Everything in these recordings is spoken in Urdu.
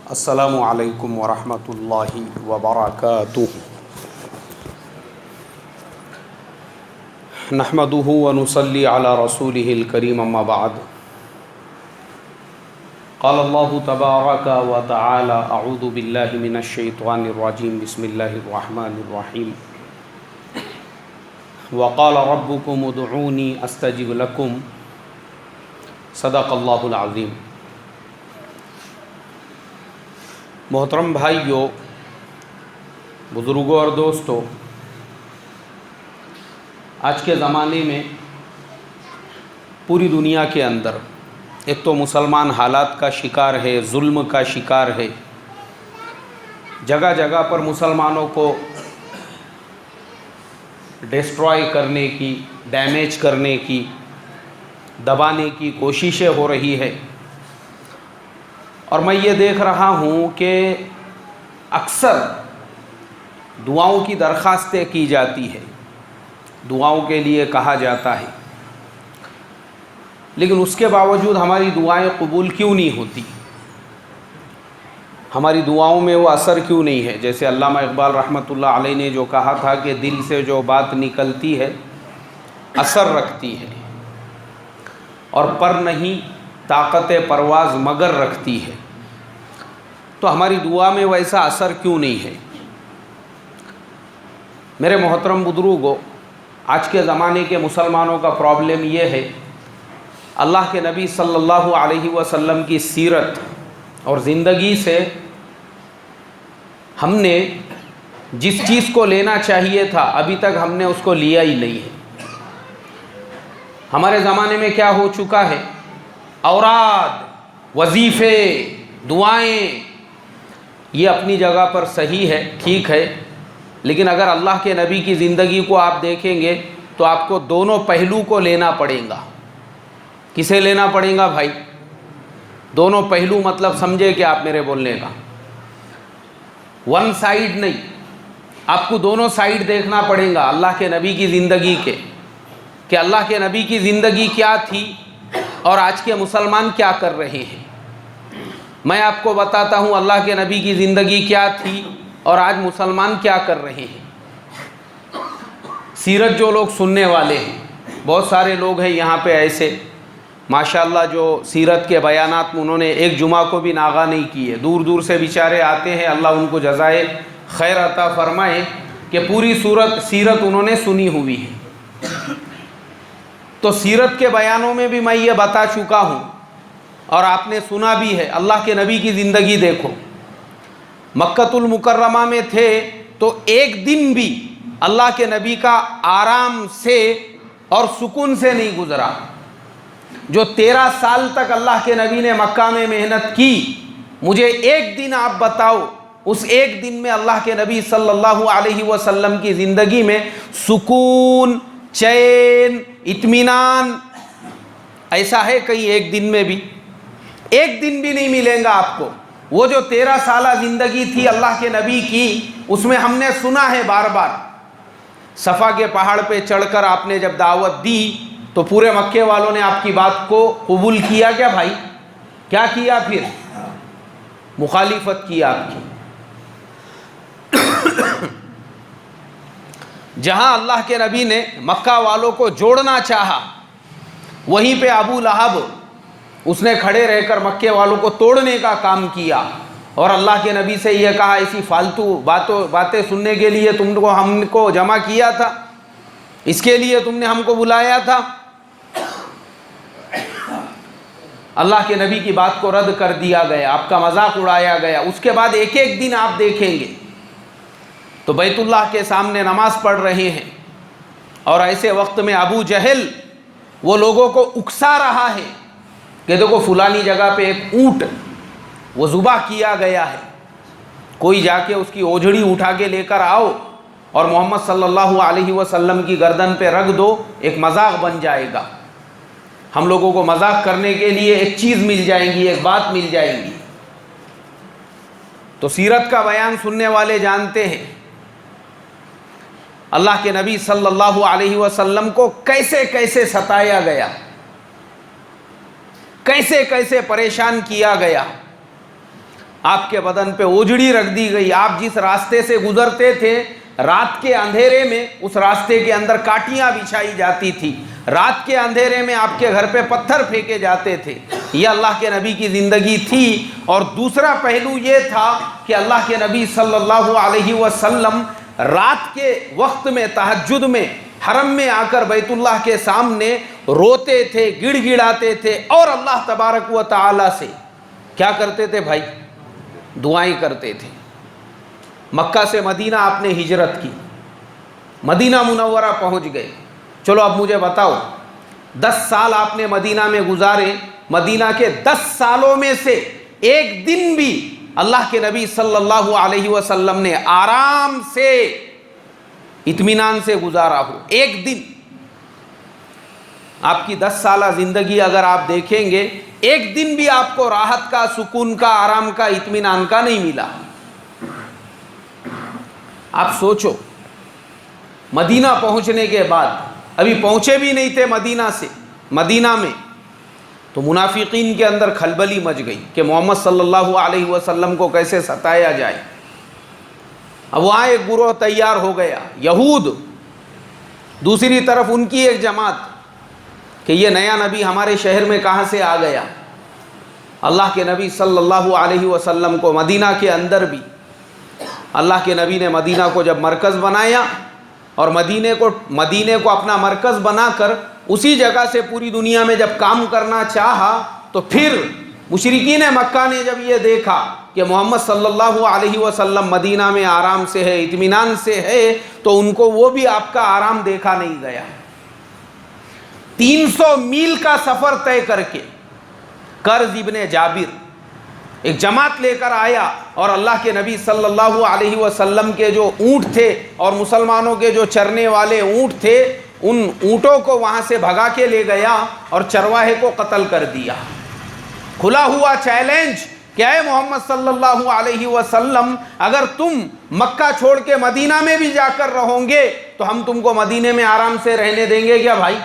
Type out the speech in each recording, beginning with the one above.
السلام علیکم ورحمۃ اللہ وبرکاتہ۔ نحمده ونصلی علی رسولہ الکریم، اما بعد۔ قال اللہ تبارک وتعالی اعوذ باللہ من الشیطان الرجیم، بسم اللہ الرحمن الرحیم۔ وقال ربکم ادعونی استجب لکم، صدق اللہ العظیم۔ محترم بھائیوں، بزرگوں اور دوستوں، آج کے زمانے میں پوری دنیا کے اندر ایک تو مسلمان حالات کا شکار ہے، ظلم کا شکار ہے۔ جگہ جگہ پر مسلمانوں کو ڈسٹرائے کرنے کی، ڈیمیج کرنے کی، دبانے کی کوششیں ہو رہی ہے۔ اور میں یہ دیکھ رہا ہوں کہ اکثر دعاؤں کی درخواستیں کی جاتی ہے، دعاؤں کے لیے کہا جاتا ہے، لیکن اس کے باوجود ہماری دعائیں قبول کیوں نہیں ہوتی؟ ہماری دعاؤں میں وہ اثر کیوں نہیں ہے؟ جیسے علامہ اقبال رحمۃ اللہ علیہ نے جو کہا تھا کہ دل سے جو بات نکلتی ہے اثر رکھتی ہے، اور پر نہیں طاقت پرواز مگر رکھتی ہے۔ تو ہماری دعا میں ویسا اثر کیوں نہیں ہے؟ میرے محترم بزرگوں، آج کے زمانے کے مسلمانوں کا پرابلم یہ ہے، اللہ کے نبی صلی اللہ علیہ وسلم کی سیرت اور زندگی سے ہم نے جس چیز کو لینا چاہیے تھا ابھی تک ہم نے اس کو لیا ہی نہیں ہے۔ ہمارے زمانے میں کیا ہو چکا ہے؟ اوراد، وظیفے، دعائیں، یہ اپنی جگہ پر صحیح ہے، ٹھیک ہے، لیکن اگر اللہ کے نبی کی زندگی کو آپ دیکھیں گے تو آپ کو دونوں پہلو کو لینا پڑے گا۔ کسے لینا پڑے گا بھائی؟ دونوں پہلو مطلب سمجھے کہ آپ میرے بولنے کا ون سائیڈ نہیں، آپ کو دونوں سائیڈ دیکھنا پڑے گا اللہ کے نبی کی زندگی کے، کہ اللہ کے نبی کی زندگی کیا تھی اور آج کے مسلمان کیا کر رہے ہیں۔ میں آپ کو بتاتا ہوں اللہ کے نبی کی زندگی کیا تھی اور آج مسلمان کیا کر رہے ہیں۔ سیرت جو لوگ سننے والے ہیں، بہت سارے لوگ ہیں یہاں پہ ایسے ماشاءاللہ جو سیرت کے بیانات میں انہوں نے ایک جمعہ کو بھی ناغہ نہیں کیے، دور دور سے بیچارے آتے ہیں، اللہ ان کو جزائے خیر عطا فرمائے کہ پوری سیرت انہوں نے سنی ہوئی ہے۔ تو سیرت کے بیانوں میں بھی میں یہ بتا چکا ہوں اور آپ نے سنا بھی ہے، اللہ کے نبی کی زندگی دیکھو، مکۃ المکرمہ میں تھے تو ایک دن بھی اللہ کے نبی کا آرام سے اور سکون سے نہیں گزرا۔ جو 13 سال تک اللہ کے نبی نے مکہ میں محنت کی، مجھے ایک دن آپ بتاؤ، اس ایک دن میں اللہ کے نبی صلی اللہ علیہ وسلم کی زندگی میں سکون، چین، اطمینان ایسا ہے کہیں ایک دن میں بھی؟ ایک دن بھی نہیں ملیں گا آپ کو۔ وہ جو 13 سالہ زندگی تھی اللہ کے نبی کی، اس میں ہم نے سنا ہے بار بار، صفا کے پہاڑ پہ چڑھ کر آپ نے جب دعوت دی تو پورے مکے والوں نے آپ کی بات کو قبول کیا کیا بھائی؟ کیا کیا پھر؟ مخالفت کی آپ کی۔ جہاں اللہ کے نبی نے مکہ والوں کو جوڑنا چاہا، وہیں پہ ابو لہب اس نے کھڑے رہ کر مکے والوں کو توڑنے کا کام کیا، اور اللہ کے نبی سے یہ کہا ایسی فالتو باتیں سننے کے لیے ہم کو جمع کیا تھا، اس کے لیے تم نے ہم کو بلایا تھا۔ اللہ کے نبی کی بات کو رد کر دیا گیا، آپ کا مذاق اڑایا گیا۔ اس کے بعد ایک ایک دن آپ دیکھیں گے تو بیت اللہ کے سامنے نماز پڑھ رہے ہیں، اور ایسے وقت میں ابو جہل وہ لوگوں کو اکسا رہا ہے کہ دیکھو فلانی جگہ پہ ایک اونٹ وہ ذبح کیا گیا ہے، کوئی جا کے اس کی اوجھڑی اٹھا کے لے کر آؤ اور محمد صلی اللہ علیہ وسلم کی گردن پہ رکھ دو، ایک مذاق بن جائے گا، ہم لوگوں کو مذاق کرنے کے لیے ایک چیز مل جائیں گی، ایک بات مل جائے گی۔ تو سیرت کا بیان سننے والے جانتے ہیں اللہ کے نبی صلی اللہ علیہ وسلم کو کیسے کیسے ستایا گیا، کیسے کیسے پریشان کیا گیا۔ آپ کے بدن پہ اوجڑی رکھ دی گئی. آپ جس راستے سے گزرتے تھے رات کے اندھیرے میں اس راستے کے اندر کاٹیاں بچھائی جاتی تھی. رات کے اندھیرے میں آپ کے گھر پہ پتھر پھینکے جاتے تھے. یہ اللہ کے نبی کی زندگی تھی. اور دوسرا پہلو یہ تھا کہ اللہ کے نبی صلی اللہ علیہ وسلم رات کے وقت میں تہجد میں حرم میں آ کر بیت اللہ کے سامنے روتے تھے, گڑ گڑاتے تھے, اور اللہ تبارک و تعالی سے کیا کرتے تھے بھائی؟ دعائیں کرتے تھے. مکہ سے مدینہ آپ نے ہجرت کی, مدینہ منورہ پہنچ گئے. چلو اب مجھے بتاؤ, 10 سال آپ نے مدینہ میں گزارے, مدینہ کے 10 سالوں میں سے ایک دن بھی اللہ کے نبی صلی اللہ علیہ وسلم نے آرام سے اطمینان سے گزارا ہو؟ ایک دن. آپ کی 10 سالہ زندگی اگر آپ دیکھیں گے, ایک دن بھی آپ کو راحت کا, سکون کا, آرام کا, اطمینان کا نہیں ملا. آپ سوچو, مدینہ پہنچنے کے بعد, ابھی پہنچے بھی نہیں تھے مدینہ سے, مدینہ میں تو منافقین کے اندر کھلبلی مچ گئی کہ محمد صلی اللہ علیہ وسلم کو کیسے ستایا جائے. اب وہاں ایک گروہ تیار ہو گیا, یہود. دوسری طرف ان کی ایک جماعت کہ یہ نیا نبی ہمارے شہر میں کہاں سے آ گیا. اللہ کے نبی صلی اللہ علیہ وسلم کو مدینہ کے اندر بھی اللہ کے نبی نے مدینہ کو جب مرکز بنایا اور مدینے کو اپنا مرکز بنا کر اسی جگہ سے پوری دنیا میں جب کام کرنا چاہا, تو پھر مشرکین مکہ نے جب یہ دیکھا کہ محمد صلی اللہ علیہ وسلم مدینہ میں آرام سے ہے, اطمینان سے ہے, تو ان کو وہ بھی آپ کا آرام دیکھا نہیں گیا. 300 میل کا سفر طے کر کے کرز ابن جابر ایک جماعت لے کر آیا, اور اللہ کے نبی صلی اللہ علیہ وسلم کے جو اونٹ تھے اور مسلمانوں کے جو چرنے والے اونٹ تھے, ان اونٹوں کو وہاں سے بھگا کے لے گیا اور چرواہے کو قتل کر دیا. کھلا ہوا چیلنج کہ اے محمد صلی اللہ علیہ وسلم, اگر تم مکہ چھوڑ کے مدینہ میں بھی جا کر رہو گے تو ہم تم کو مدینے میں آرام سے رہنے دیں گے کیا بھائی؟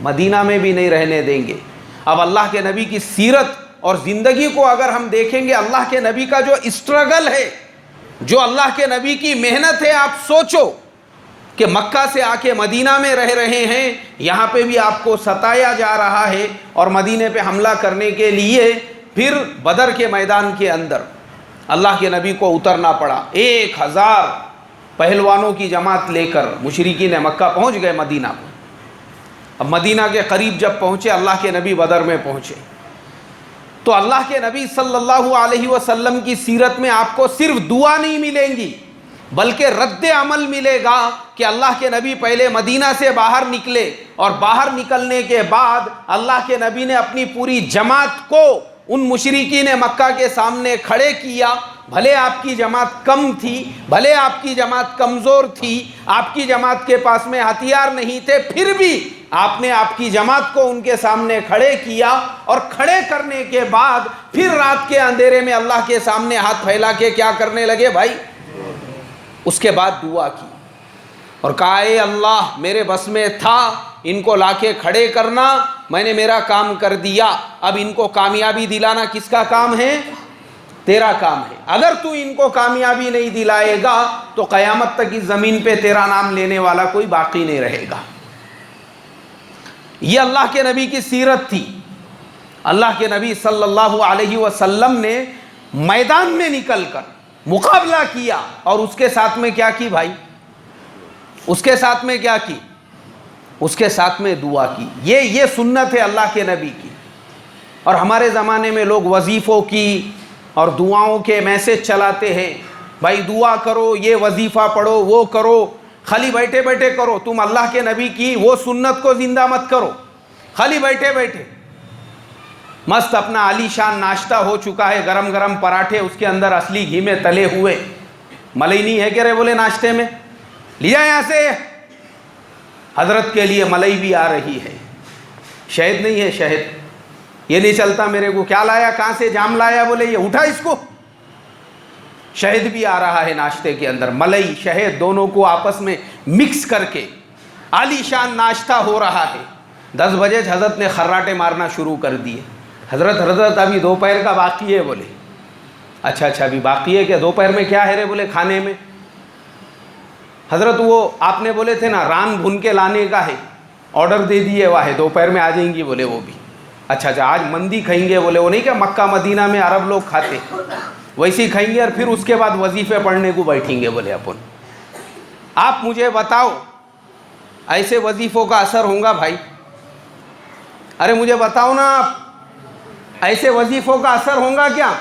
مدینہ میں بھی نہیں رہنے دیں گے. اب اللہ کے نبی کی سیرت اور زندگی کو اگر ہم دیکھیں گے, اللہ کے نبی کا جو اسٹرگل ہے, جو اللہ کے نبی کی محنت ہے, آپ سوچو کہ مکہ سے آ کے مدینہ میں رہ رہے ہیں, یہاں پہ بھی آپ کو ستایا جا رہا ہے, اور مدینے پہ حملہ کرنے کے لیے پھر بدر کے میدان کے اندر اللہ کے نبی کو اترنا پڑا. 1000 پہلوانوں کی جماعت لے کر مشرکین مکہ پہنچ گئے مدینہ کو. اب مدینہ کے قریب جب پہنچے, اللہ کے نبی بدر میں پہنچے, تو اللہ کے نبی صلی اللہ علیہ وسلم کی سیرت میں آپ کو صرف دعا نہیں ملیں گی, بلکہ رد عمل ملے گا کہ اللہ کے نبی پہلے مدینہ سے باہر نکلے, اور باہر نکلنے کے بعد اللہ کے نبی نے اپنی پوری جماعت کو ان مشرکین مکہ کے سامنے کھڑے کیا. بھلے آپ کی جماعت کم تھی, بھلے آپ کی جماعت کمزور تھی, آپ کی جماعت کے پاس میں ہتھیار نہیں تھے, پھر بھی آپ نے آپ کی جماعت کو ان کے سامنے کھڑے کیا, اور کھڑے کرنے کے بعد پھر رات کے اندھیرے میں اللہ کے سامنے ہاتھ پھیلا کے کیا کرنے لگے بھائی؟ اس کے بعد دعا کی اور کہا اے اللہ, میرے بس میں تھا ان کو لا کے کھڑے کرنا, میں نے میرا کام کر دیا, اب ان کو کامیابی دلانا کس کا کام ہے؟ تیرا کام ہے. اگر تو ان کو کامیابی نہیں دلائے گا تو قیامت تک اس زمین پہ تیرا نام لینے والا کوئی باقی نہیں رہے گا. یہ اللہ کے نبی کی سیرت تھی. اللہ کے نبی صلی اللہ علیہ وسلم نے میدان میں نکل کر مقابلہ کیا, اور اس کے ساتھ میں کیا کی بھائی؟ اس کے ساتھ میں کیا کی؟ اس کے ساتھ میں دعا کی. یہ سنت ہے اللہ کے نبی کی. اور ہمارے زمانے میں لوگ وظیفوں کی اور دعاؤں کے میسج چلاتے ہیں, بھائی دعا کرو, یہ وظیفہ پڑھو, وہ کرو, خالی بیٹھے بیٹھے کرو. تم اللہ کے نبی کی وہ سنت کو زندہ مت کرو, خالی بیٹھے بیٹھے. مست اپنا عالی شان ناشتہ ہو چکا ہے, گرم گرم پراٹھے, اس کے اندر اصلی گھی میں تلے ہوئے, ملئی نہیں ہے کہہ رہے بولے ناشتے میں, لیا یہاں سے. حضرت کے لیے ملئی بھی آ رہی ہے, شہد نہیں ہے, شہد یہ نہیں چلتا میرے کو, کیا لایا, کہاں سے جام لایا, بولے یہ اٹھا اس کو. شہد بھی آ رہا ہے ناشتے کے اندر, ملئی شہد دونوں کو آپس میں مکس کر کے عالی شان ناشتہ ہو رہا ہے. 10 بجے حضرت نے خراٹے مارنا شروع کر دیے. حضرت ابھی دوپہر کا باقی ہے, بولے اچھا ابھی باقی ہے کہ دوپہر میں کیا ہے رے؟ بولے کھانے میں حضرت وہ آپ نے بولے تھے نا ران بھن کے لانے کا ہے، آرڈر دے دیے ہوا ہے، دوپہر میں آ جائیں گی بولے وہ بھی۔ اچھا آج مندی کھائیں گے بولے، وہ نہیں کہ مکہ مدینہ میں عرب لوگ کھاتے ویسے ہی کھائیں گے، اور پھر اس کے بعد وظیفے پڑھنے کو بیٹھیں گے بولے اپن۔ آپ مجھے بتاؤ ایسے وظیفوں کا اثر ہوگا بھائی؟ ارے مجھے بتاؤ نا آپ، ایسے وظیفوں کا اثر ہوگا کیا؟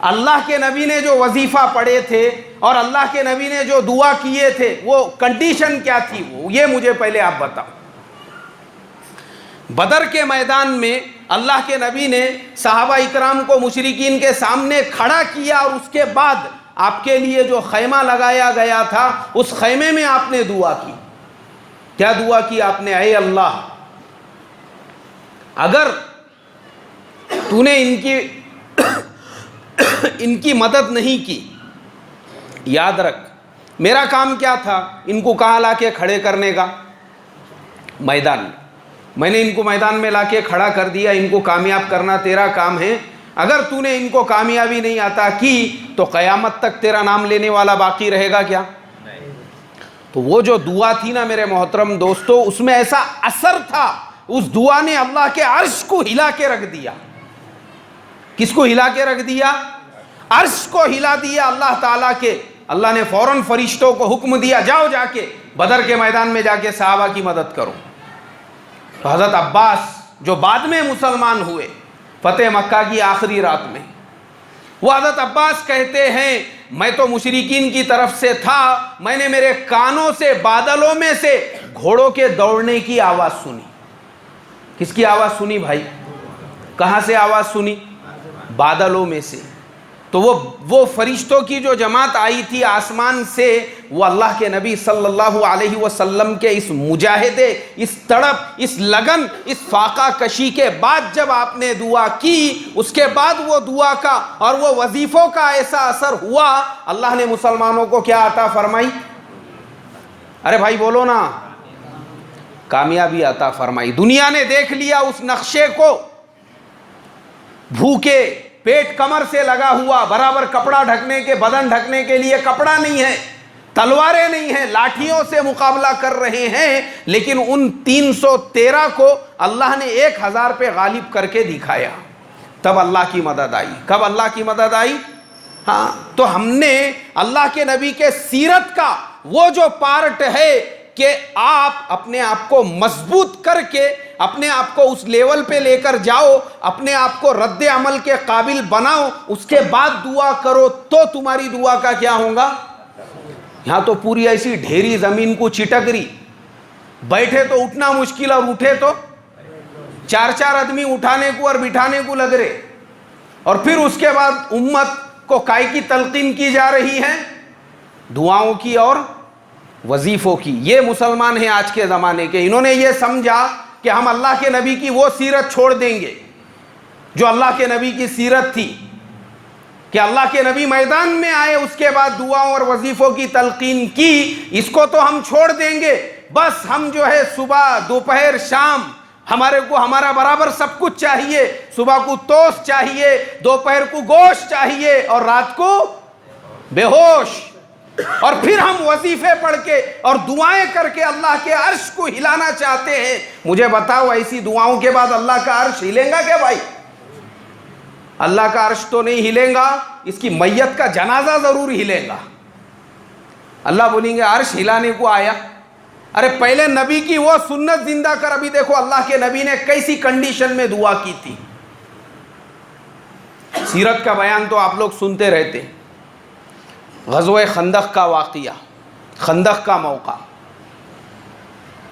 اللہ کے نبی نے جو وظیفہ پڑھے تھے اور اللہ کے نبی نے جو دعا کیے تھے وہ کنڈیشن کیا تھی، وہ یہ مجھے پہلے آپ بتاؤ۔ بدر کے میدان میں اللہ کے نبی نے صحابہ اکرام کو مشرکین کے سامنے کھڑا کیا، اور اس کے بعد آپ کے لیے جو خیمہ لگایا گیا تھا اس خیمے میں آپ نے دعا کی۔ کیا دعا کی آپ نے؟ اے اللہ اگر تو نے ان کی مدد نہیں کی، یاد رکھ میرا کام کیا تھا؟ ان کو کہاں لا کے کھڑے کرنے کا؟ میدان میں نے ان کو میدان میں لا کے کھڑا کر دیا، ان کو کامیاب کرنا تیرا کام ہے۔ اگر تو نے ان کو کامیابی نہیں عطا کی تو قیامت تک تیرا نام لینے والا باقی رہے گا کیا؟ تو وہ جو دعا تھی نا میرے محترم دوستو، اس میں ایسا اثر تھا، اس دعا نے اللہ کے عرش کو ہلا کے رکھ دیا۔ کس کو ہلا کے رکھ دیا؟ عرش کو ہلا دیا اللہ تعالیٰ کے۔ اللہ نے فوراً فرشتوں کو حکم دیا، جاؤ جا کے بدر کے میدان میں جا کے صحابہ کی مدد کرو۔ تو حضرت عباس جو بعد میں مسلمان ہوئے فتح مکہ کی آخری رات میں، وہ حضرت عباس کہتے ہیں میں تو مشرکین کی طرف سے تھا، میں نے میرے کانوں سے بادلوں میں سے گھوڑوں کے دوڑنے کی آواز سنی۔ کس کی آواز سنی بھائی؟ کہاں سے آواز سنی؟ بادلوں میں سے۔ تو وہ فرشتوں کی جو جماعت آئی تھی آسمان سے، وہ اللہ کے نبی صلی اللہ علیہ وسلم کے اس مجاہدے، اس تڑپ، اس لگن، اس فاقہ کشی کے بعد جب آپ نے دعا کی، اس کے بعد وہ دعا کا اور وہ وظیفوں کا ایسا اثر ہوا، اللہ نے مسلمانوں کو کیا عطا فرمائی؟ ارے بھائی بولو نا، کامیابی عطا فرمائی۔ دنیا نے دیکھ لیا اس نقشے کو، بھوکے پیٹ کمر سے لگا ہوا، برابر کپڑا ڈھکنے کے، بدن ڈھکنے کے لیے کپڑا نہیں ہے، تلواریں نہیں ہیں، لاٹھیوں سے مقابلہ کر رہے ہیں، لیکن ان 313 کو اللہ نے 1000 پہ غالب کر کے دکھایا۔ تب اللہ کی مدد آئی۔ کب اللہ کی مدد آئی؟ ہاں، تو ہم نے اللہ کے نبی کے سیرت کا وہ جو پارٹ ہے کہ آپ اپنے آپ کو مضبوط کر کے اپنے آپ کو اس لیول پہ لے کر جاؤ، اپنے آپ کو رد عمل کے قابل بناؤ، اس کے بعد دعا کرو، تو تمہاری دعا کا کیا ہوگا؟ یہاں تو پوری ایسی ڈھیری زمین کو چٹک رہی، بیٹھے تو اٹھنا مشکل اور اٹھے تو 4 آدمی اٹھانے کو اور بٹھانے کو لگ رہے، اور پھر اس کے بعد امت کو کائے کی تلقین کی جا رہی ہے؟ دعاؤں کی اور وظیفوں کی۔ یہ مسلمان ہیں آج کے زمانے کے، انہوں نے یہ سمجھا کہ ہم اللہ کے نبی کی وہ سیرت چھوڑ دیں گے جو اللہ کے نبی کی سیرت تھی، کہ اللہ کے نبی میدان میں آئے، اس کے بعد دعاؤں اور وظیفوں کی تلقین کی، اس کو تو ہم چھوڑ دیں گے، بس ہم جو ہے صبح دوپہر شام ہمارے کو ہمارا برابر سب کچھ چاہیے، صبح کو توست چاہیے، دوپہر کو گوشت چاہیے اور رات کو بے ہوش، اور پھر ہم وظیفے پڑھ کے اور دعائیں کر کے اللہ کے عرش کو ہلانا چاہتے ہیں۔ مجھے بتاؤ ایسی دعاؤں کے بعد اللہ کا عرش ہلے گا کیا بھائی؟ اللہ کا عرش تو نہیں ہلے گا، اس کی میت کا جنازہ ضرور ہلے گا۔ اللہ بولیں گے عرش ہلانے کو آیا؟ ارے پہلے نبی کی وہ سنت زندہ کر۔ ابھی دیکھو اللہ کے نبی نے کیسی کنڈیشن میں دعا کی تھی۔ سیرت کا بیان تو آپ لوگ سنتے رہتے، غزوہ خندق کا واقعہ، خندق کا موقع،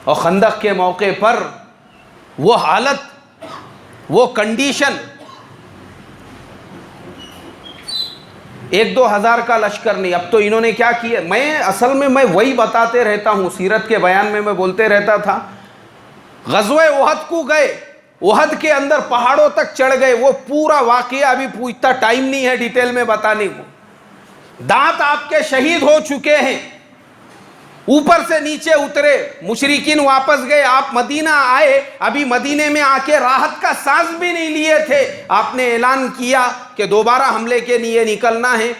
اور خندق کے موقع پر وہ حالت، وہ کنڈیشن، 1-2 ہزار کا لشکر نہیں۔ اب تو انہوں نے کیا کیا، اصل میں میں وہی بتاتے رہتا ہوں، سیرت کے بیان میں بولتے رہتا تھا۔ غزوہ احد کو گئے، احد کے اندر پہاڑوں تک چڑھ گئے، وہ پورا واقعہ ابھی اتنا ٹائم نہیں ہے ڈیٹیل میں بتانے کو۔ دانت آپ کے شہید ہو چکے ہیں، اوپر سے نیچے اترے، مشرکین واپس گئے، آپ مدینہ آئے، ابھی مدینے میں آ کے راحت کا سانس بھی نہیں لیے تھے، آپ نے اعلان کیا کہ دوبارہ حملے کے لیے نکلنا ہے۔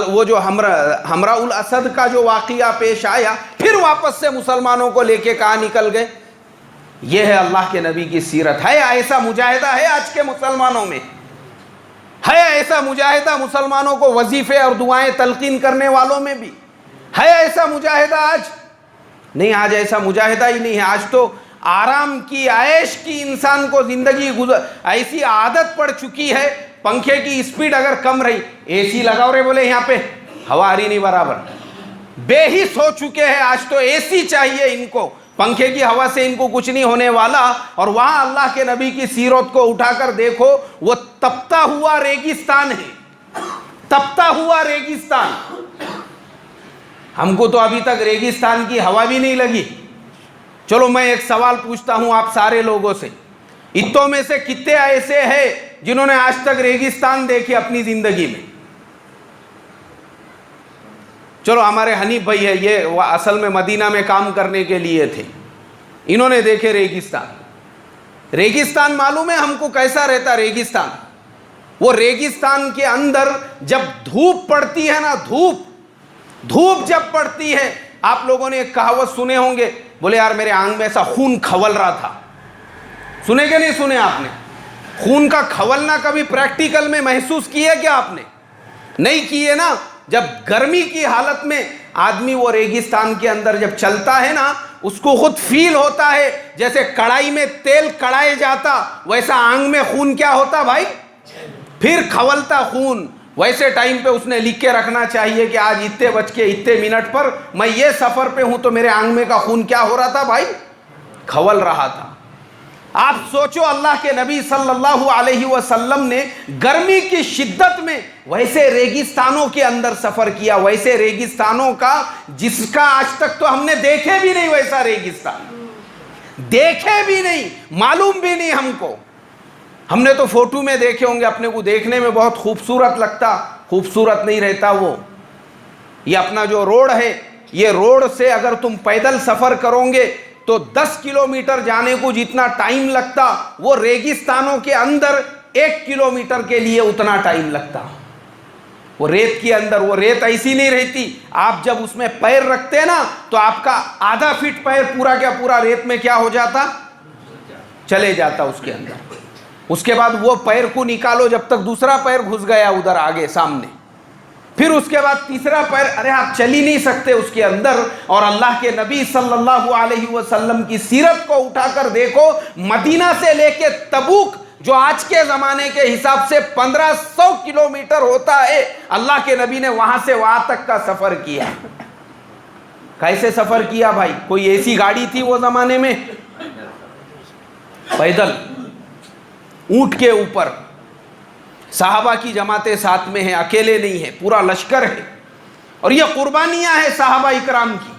وہ جو حمراء الاسد کا جو واقعہ پیش آیا، پھر واپس سے مسلمانوں کو لے کے کہاں نکل گئے۔ یہ ہے اللہ کے نبی کی سیرت۔ ہے ایسا مجاہدہ ہے آج کے مسلمانوں میں؟ ہے ایسا مجاہدہ مسلمانوں کو وظیفے اور دعائیں تلقین کرنے والوں میں بھی؟ ہے ایسا مجاہدہ آج؟ نہیں، آج ایسا مجاہدہ ہی نہیں ہے۔ آج تو آرام کی، عیش کی انسان کو زندگی ایسی عادت پڑ چکی ہے، پنکھے کی سپیڈ اگر کم رہی، اے سی لگاؤ رہے بولے یہاں پہ ہوا آ رہی نہیں برابر، بے حس ہو چکے ہیں۔ آج تو اے سی چاہیے ان کو، پنکھے کی ہوا سے ان کو کچھ نہیں ہونے والا۔ اور وہاں اللہ کے نبی کی سیرت کو اٹھا کر دیکھو، وہ تپتا ہوا ریگستان ہے، تپتا ہوا ریگستان۔ ہم کو تو ابھی تک ریگستان کی ہوا بھی نہیں لگی۔ چلو میں ایک سوال پوچھتا ہوں آپ سارے لوگوں سے، اتوں میں سے کتنے ایسے ہیں جنہوں نے آج تک ریگستان دیکھے اپنی زندگی میں؟ چلو ہمارے حنیف بھائی ہے، یہ اصل میں مدینہ میں کام کرنے کے لیے تھے، انہوں نے دیکھے ریگستان۔ ریگستان معلوم ہے ہم کو کیسا رہتا ریگستان؟ وہ ریگستان کے اندر جب دھوپ پڑتی ہے نا، دھوپ جب پڑتی ہے، آپ لوگوں نے ایک کہاوت سنے ہوں گے، بولے یار میرے آنکھ میں ایسا خون کھول رہا تھا۔ سنے کہ نہیں سنے آپ نے؟ خون کا کھولنا کبھی پریکٹیکل میں محسوس کیے کیا آپ نے؟ نہیں کیے نا۔ جب گرمی کی حالت میں آدمی وہ ریگستان کے اندر جب چلتا ہے نا، اس کو خود فیل ہوتا ہے جیسے کڑائی میں تیل کڑائے جاتا، ویسا آنکھ میں خون کیا ہوتا بھائی؟ پھر کھولتا خون۔ ویسے ٹائم پہ اس نے لکھ کے رکھنا چاہیے کہ آج اتنے بج کے اتنے منٹ پر میں یہ سفر پہ ہوں، تو میرے آنکھ میں کا خون کیا ہو رہا تھا بھائی؟ کھول رہا تھا۔ آپ سوچو اللہ کے نبی صلی اللہ علیہ وسلم نے گرمی کی شدت میں ویسے ریگستانوں کے اندر سفر کیا، ویسے ریگستانوں کا جس کا آج تک تو ہم نے دیکھے بھی نہیں، ویسا ریگستان دیکھے بھی نہیں، معلوم بھی نہیں ہم کو۔ ہم نے تو فوٹو میں دیکھے ہوں گے، اپنے کو دیکھنے میں بہت خوبصورت لگتا، خوبصورت نہیں رہتا وہ۔ یہ اپنا جو روڈ ہے، یہ روڈ سے اگر تم پیدل سفر کرو گے تو 10 کلومیٹر جانے کو جتنا ٹائم لگتا، وہ ریگستانوں کے اندر 1 کلومیٹر کے لیے اتنا ٹائم لگتا۔ وہ ریت کے اندر، وہ ریت ایسی نہیں رہتی، آپ جب اس میں پیر رکھتے نا تو آپ کا آدھا فٹ پیر پورا کیا پورا ریت میں کیا ہو جاتا؟ چلے جاتا اس کے اندر۔ اس کے بعد وہ پیر کو نکالو جب تک دوسرا پیر گھس گیا ادھر آگے سامنے، پھر اس کے بعد تیسرا پیر، ارے آپ چل ہی نہیں سکتے اس کے اندر۔ اور اللہ کے نبی صلی اللہ علیہ وسلم کی سیرت کو اٹھا کر دیکھو، مدینہ سے لے کے تبوک جو آج کے زمانے کے حساب سے 1500 کلومیٹر ہوتا ہے، اللہ کے نبی نے وہاں سے وہاں تک کا سفر کیا۔ کیسے سفر کیا بھائی؟ کوئی ایسی گاڑی تھی وہ زمانے میں؟ پیدل، اونٹ کے اوپر، صحابہ کی جماعتیں ساتھ میں ہیں، اکیلے نہیں ہے، پورا لشکر ہے۔ اور یہ قربانیاں ہیں صحابہ اکرام کی۔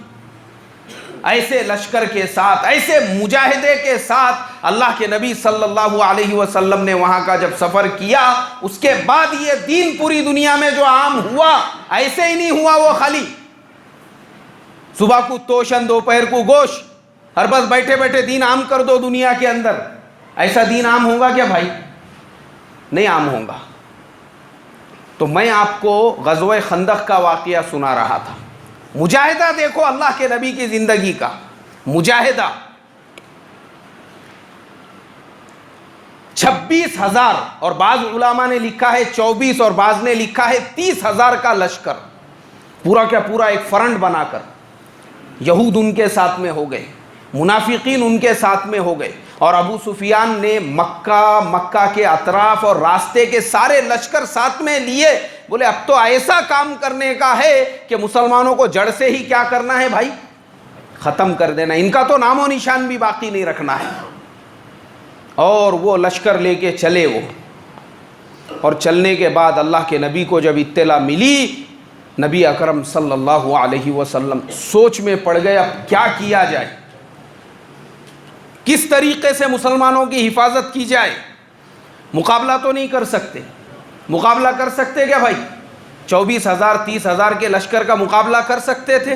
ایسے لشکر کے ساتھ، ایسے مجاہدے کے ساتھ اللہ کے نبی صلی اللہ علیہ وسلم نے وہاں کا جب سفر کیا، اس کے بعد یہ دین پوری دنیا میں جو عام ہوا، ایسے ہی نہیں ہوا وہ خالی صبح کو توشن دوپہر کو گوشت، اور بس بیٹھے بیٹھے دین عام کر دو دنیا کے اندر۔ ایسا دین عام ہوگا کیا بھائی؟ نہیں عام ہوگا۔ تو میں آپ کو غزوہ خندق کا واقعہ سنا رہا تھا۔ مجاہدہ دیکھو اللہ کے نبی کی زندگی کا مجاہدہ۔ 26,000 اور بعض علماء نے لکھا ہے 24 اور بعض نے لکھا ہے 30,000 کا لشکر، پورا کا پورا ایک فرنٹ بنا کر۔ یہود ان کے ساتھ میں ہو گئے، منافقین ان کے ساتھ میں ہو گئے، اور ابو سفیان نے مکہ کے اطراف اور راستے کے سارے لشکر ساتھ میں لیے۔ بولے اب تو ایسا کام کرنے کا ہے کہ مسلمانوں کو جڑ سے ہی کیا کرنا ہے بھائی؟ ختم کر دینا، ان کا تو نام و نشان بھی باقی نہیں رکھنا ہے۔ اور وہ لشکر لے کے چلے وہ، اور چلنے کے بعد اللہ کے نبی کو جب اطلاع ملی، نبی اکرم صلی اللہ علیہ وسلم سوچ میں پڑ گئے اب کیا کیا جائے، کس طریقے سے مسلمانوں کی حفاظت کی جائے۔ مقابلہ تو نہیں کر سکتے، مقابلہ کر سکتے کیا بھائی؟ 24,000 30,000 کے لشکر کا مقابلہ کر سکتے تھے؟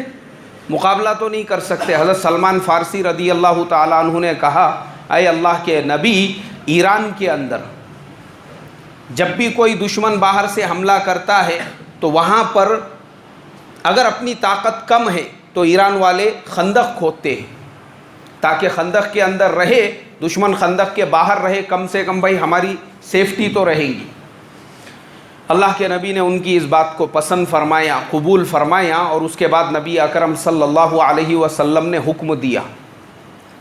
مقابلہ تو نہیں کر سکتے۔ حضرت سلمان فارسی رضی اللہ تعالیٰ عنہ نے کہا، اے اللہ کے نبی، ایران کے اندر جب بھی کوئی دشمن باہر سے حملہ کرتا ہے تو وہاں پر اگر اپنی طاقت کم ہے تو ایران والے خندق کھودتے ہیں تاکہ خندق کے اندر رہے، دشمن خندق کے باہر رہے، کم سے کم بھائی ہماری سیفٹی تو رہے گی۔ اللہ کے نبی نے ان کی اس بات کو پسند فرمایا، قبول فرمایا، اور اس کے بعد نبی اکرم صلی اللہ علیہ وسلم نے حکم دیا۔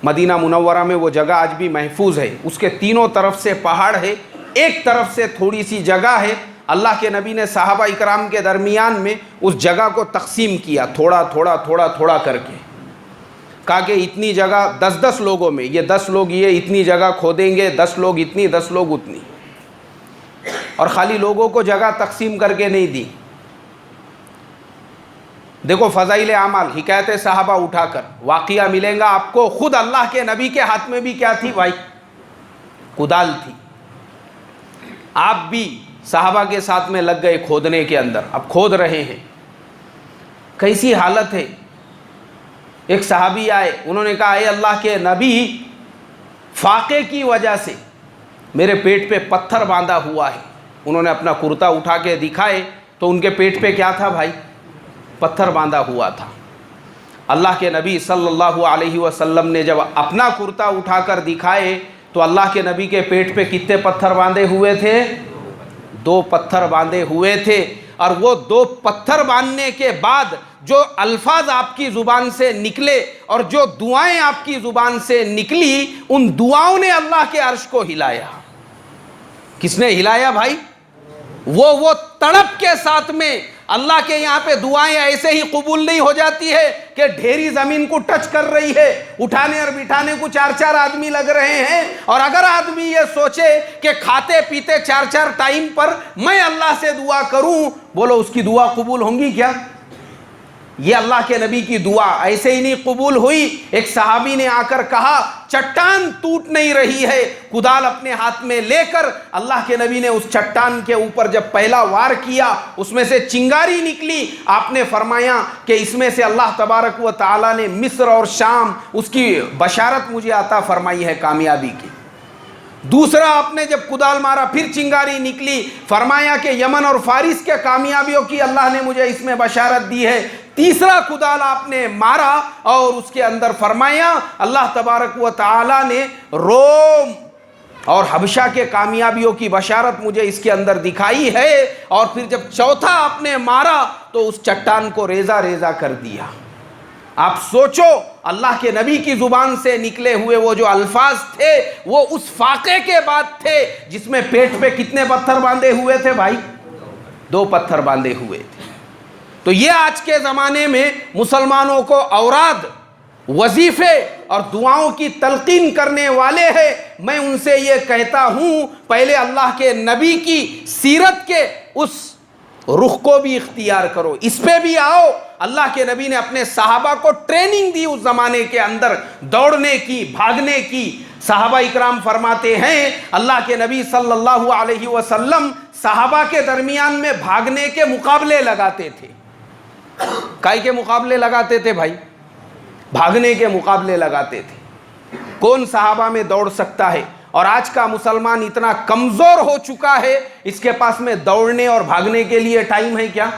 مدینہ منورہ میں وہ جگہ آج بھی محفوظ ہے، اس کے تینوں طرف سے پہاڑ ہے، ایک طرف سے تھوڑی سی جگہ ہے۔ اللہ کے نبی نے صحابہ اکرام کے درمیان میں اس جگہ کو تقسیم کیا، تھوڑا تھوڑا تھوڑا تھوڑا کر کے، کہا کہ اتنی جگہ 10 لوگوں میں، یہ 10 لوگ یہ اتنی جگہ کھودیں گے، 10 لوگ اتنی، 10 لوگ اتنی، اور خالی لوگوں کو جگہ تقسیم کر کے نہیں دی۔ دیکھو فضائل اعمال، حکایت صحابہ اٹھا کر واقعہ ملیں گا آپ کو، خود اللہ کے نبی کے ہاتھ میں بھی کیا تھی بھائی؟ کدال تھی۔ آپ بھی صحابہ کے ساتھ میں لگ گئے کھودنے کے اندر، اب کھود رہے ہیں، کیسی حالت ہے۔ ایک صحابی آئے، انہوں نے کہا، اے اللہ کے نبی، فاقے کی وجہ سے میرے پیٹ پہ پتھر باندھا ہوا ہے۔ انہوں نے اپنا کرتا اٹھا کے دکھائے تو ان کے پیٹ پہ کیا تھا بھائی؟ پتھر باندھا ہوا تھا۔ اللہ کے نبی صلی اللہ علیہ وسلم نے جب اپنا کرتا اٹھا کر دکھائے تو اللہ کے نبی کے پیٹ پہ کتنے پتھر باندھے ہوئے تھے؟ 2 پتھر باندھے ہوئے تھے۔ اور وہ 2 پتھر باندھنے کے بعد جو الفاظ آپ کی زبان سے نکلے اور جو دعائیں آپ کی زبان سے نکلی، ان دعاؤں نے اللہ کے عرش کو ہلایا۔ کس نے ہلایا بھائی؟ وہ تڑپ کے ساتھ میں۔ اللہ کے یہاں پہ دعائیں ایسے ہی قبول نہیں ہو جاتی ہے کہ ڈھیری زمین کو ٹچ کر رہی ہے، اٹھانے اور بٹھانے کو 4 آدمی لگ رہے ہیں، اور اگر آدمی یہ سوچے کہ کھاتے پیتے 4 ٹائم پر میں اللہ سے دعا کروں، بولو اس کی دعا قبول ہوں گی کیا؟ یہ اللہ کے نبی کی دعا ایسے ہی نہیں قبول ہوئی۔ ایک صحابی نے آ کر کہا، چٹان ٹوٹ نہیں رہی ہے، کدال اپنے ہاتھ میں لے کر اللہ کے نبی نے اس چٹان کے اوپر جب پہلا وار کیا، اس میں سے چنگاری نکلی۔ آپ نے فرمایا کہ اس میں سے اللہ تبارک و تعالیٰ نے مصر اور شام، اس کی بشارت مجھے عطا فرمائی ہے کامیابی کی۔ دوسرا آپ نے جب کدال مارا، پھر چنگاری نکلی، فرمایا کہ یمن اور فارس کے کامیابیوں کی اللہ نے مجھے اس میں بشارت دی ہے۔ تیسرا کدال آپ نے مارا اور اس کے اندر فرمایا اللہ تبارک و تعالی نے روم اور حبشہ کے کامیابیوں کی بشارت مجھے اس کے اندر دکھائی ہے۔ اور پھر جب چوتھا آپ نے مارا تو اس چٹان کو ریزہ ریزہ کر دیا۔ آپ سوچو اللہ کے نبی کی زبان سے نکلے ہوئے وہ جو الفاظ تھے وہ اس فاقے کے بعد تھے جس میں پیٹ پہ کتنے پتھر باندھے ہوئے تھے بھائی؟ 2 پتھر باندھے ہوئے تھے۔ تو یہ آج کے زمانے میں مسلمانوں کو اوراد، وظیفے اور دعاؤں کی تلقین کرنے والے ہیں۔ میں ان سے یہ کہتا ہوں، پہلے اللہ کے نبی کی سیرت کے اس رخ کو بھی اختیار کرو، اس پہ بھی آؤ۔ اللہ کے نبی نے اپنے صحابہ کو ٹریننگ دی اس زمانے کے اندر، دوڑنے کی، بھاگنے کی۔ صحابہ اکرام فرماتے ہیں اللہ کے نبی صلی اللہ علیہ وسلم صحابہ کے درمیان میں بھاگنے کے مقابلے لگاتے تھے۔ کائی کے مقابلے لگاتے تھے بھائی؟ بھاگنے کے مقابلے لگاتے تھے۔ کون صحابہ میں دوڑ سکتا ہے؟ اور آج کا مسلمان اتنا کمزور ہو چکا ہے، اس کے پاس میں دوڑنے اور بھاگنے کے لیے ٹائم ہے کیا؟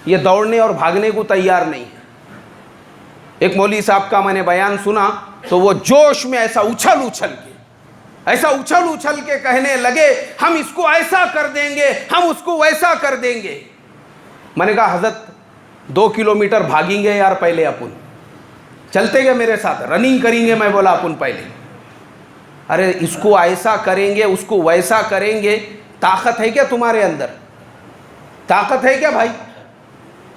یہ دوڑنے اور بھاگنے کو تیار نہیں ہے۔ ایک مولوی صاحب کا میں نے بیان سنا تو وہ جوش میں ایسا اچھل کے کہنے لگے، ہم اس کو ایسا کر دیں گے، ہم اس کو ویسا کر دیں گے۔ میں نے کہا حضرت 2 کلومیٹر بھاگیں گے یار، پہلے اپن چلتے گے میرے ساتھ، رننگ کریں گے۔ میں بولا اپن پہلے، ارے اس کو ایسا کریں گے، اس کو ویسا کریں گے۔ طاقت ہے کیا تمہارے اندر؟ طاقت ہے کیا بھائی؟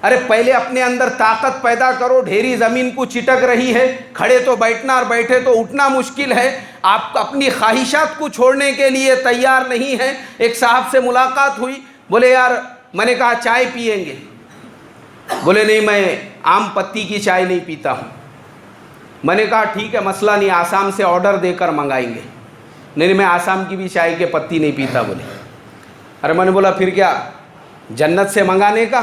ارے پہلے اپنے اندر طاقت پیدا کرو۔ ڈھیری زمین کو چٹک رہی ہے، کھڑے تو بیٹھنا اور بیٹھے تو اٹھنا مشکل ہے۔ آپ اپنی خواہشات کو چھوڑنے کے لیے تیار نہیں ہیں۔ ایک صاحب سے ملاقات ہوئی، بولے یار، میں نے کہا چائے پئیں گے؟ بولے نہیں، میں عام پتی کی چائے نہیں پیتا ہوں۔ میں نے کہا ٹھیک ہے، مسئلہ نہیں، آسام سے آرڈر دے کر منگائیں گے۔ نہیں، میں آسام کی بھی چائے کے پتی نہیں پیتا۔ بولے ارے میں نے بولا پھر کیا جنت سے منگانے کا؟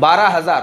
12,000।